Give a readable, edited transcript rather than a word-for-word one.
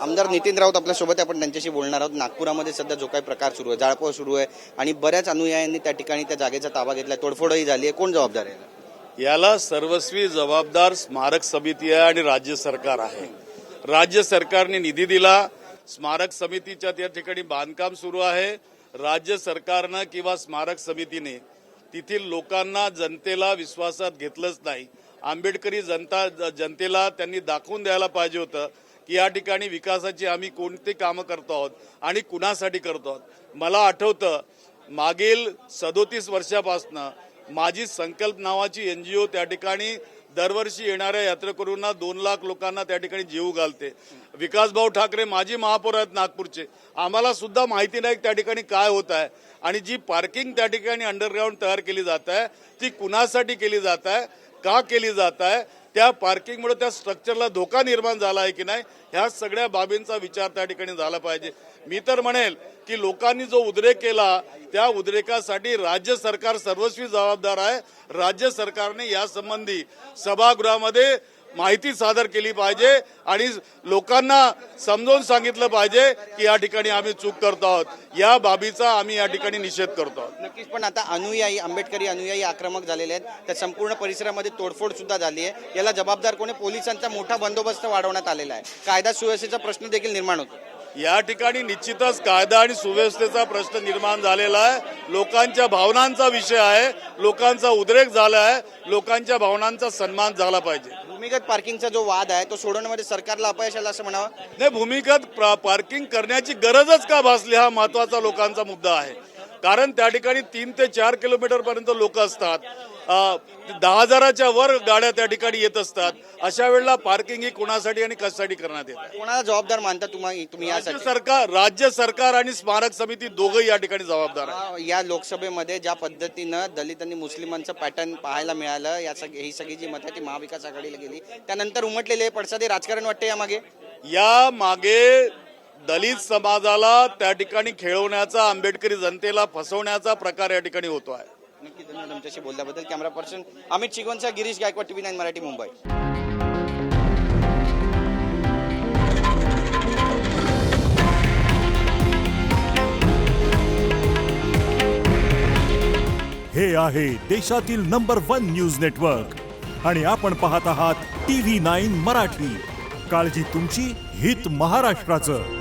आमदार नितीन राऊत आपल्यासोबत आहे, आपण त्यांच्याशी बोलणार आहोत। नागपुरामध्ये सध्या जो काही प्रकार सुरू आहे, जाळपोळ सुरू आहे आणि बऱ्याच अनुयायांनी त्या ठिकाणी त्या जागेचा ताबा घेतला, तोडफोडही झाली आहे। कोण जबाबदार आहे? याला सर्वस्वी जबाबदार स्मारक समिती आहे आणि राज्य सरकार आहे। राज्य सरकारने निधी दिला, स्मारक समितीच्या त्या ठिकाणी बांधकाम सुरू आहे। राज्य सरकारनं किंवा स्मारक समितीने तेथील लोकांना, जनतेला विश्वासात घेतलंच नाही। आंबेडकरी जनतेला त्यांनी दाखवून द्यायला पाहिजे होतं की या ठिकाणी विकासाची आम्ही कोणती कामं करतो आहोत आणि कुणासाठी करतो आहोत। मला आठवतं मागील 37 वर्षापासून माझी संकल्प नावाची NGO त्या ठिकाणी दरवर्षी येणाऱ्या यात्रेकरूंना 2 लाख लोकांना त्या ठिकाणी जीव घालते। विकासभाऊ ठाकरे माजी महापौर आहेत नागपूरचे, आम्हाला सुद्धा माहिती नाही त्या ठिकाणी काय होत आहे आणि जी पार्किंग त्या ठिकाणी अंडरग्राऊंड तयार केली जात आहे ती कुणासाठी केली जात आहे, का केली जात आहे, त्या पार्किंगमुळे त्या स्ट्रक्चरला धोका निर्माण झाला आहे की नाही, ह्या सगळ्या बाबींचा विचार त्या ठिकाणी झाला पाहिजे। मी तर म्हणेल की लोकांनी जो उद्रेक केला त्या उद्रेकासाठी राज्य सरकार सर्वस्वी जबाबदार आहे। राज्य सरकारने यासंबंधी सभागृहामध्ये माहिती सादर केली पाहिजे आणि लोकांना समजावून सांगितलं पाहिजे की या ठिकाणी आम्ही चूक करतो आहोत। या बाबीचा आम्ही या ठिकाणी निषेध करतो आहोत। नक्कीच, पण आता अनुयायी, आंबेडकरी अनुयायी आक्रमक झालेले आहेत, त्या संपूर्ण परिसरामध्ये तोडफोड सुद्धा झाली आहे। याला जबाबदार कोणी? पोलिसांचा मोठा बंदोबस्त वाढवण्यात आलेला आहे, कायदा सुव्यवस्थेचा प्रश्न देखील निर्माण होतो। या ठिकाणी निश्चितच कायदा आणि सुव्यवस्थेचा प्रश्न निर्माण झालेला आहे। लोकांच्या भावनांचा विषय आहे, लोकांचा उद्रेक झाला आहे, लोकांच्या भावनांचा सन्मान झाला पाहिजे। भूमिगत पार्किंगचा जो वाद आहे तो सोडवण्यामध्ये सरकारला अपयश आलं असं म्हणावं? नाही, भूमिगत पार्किंग करण्याची गरजच का भासली हा महत्वाचा लोकांचा मुद्दा आहे। कारण त्या ठिकाणी 3 ते 4 किलोमीटर पर्यंत लोक असतात, 10,000च्या वर गाड्या त्या ठिकाणी येत असतात। अशा वेळेला पार्किंग ही कोणासाठी आणि कशासाठी करण्यात येते? कोणाला जबाबदार मानता तुम्ही यासाठी? राज्य सरकार आणि स्मारक समिती दोघंही या ठिकाणी जबाबदार आहे। या लोकसभेमध्ये ज्या पद्धतीनं दलित आणि मुस्लिमांचं पॅटर्न पाहायला मिळालं, ही सगळी जी मतं ती महाविकास आघाडीला गेली, त्यानंतर उमटलेले पडसादे राजकारण वाटते या मागे दलित समाजाला त्या ठिकाणी खेळवण्याचा, आंबेडकरी जनतेला फसवण्याचा प्रकार या ठिकाणी होतो आहे। नक्की, धन्यवाद आमच्याशी बोलल्याबद्दल। कॅमेरा पर्सन अमित चिगवणचा, गिरीश गायकवाड, TV9 मराठी, मुंबई। हे आहे देशातील नंबर 1 न्यूज नेटवर्क आणि आपण पाहत आहात TV9 मराठी। काळजी तुमची, हित महाराष्ट्राचं।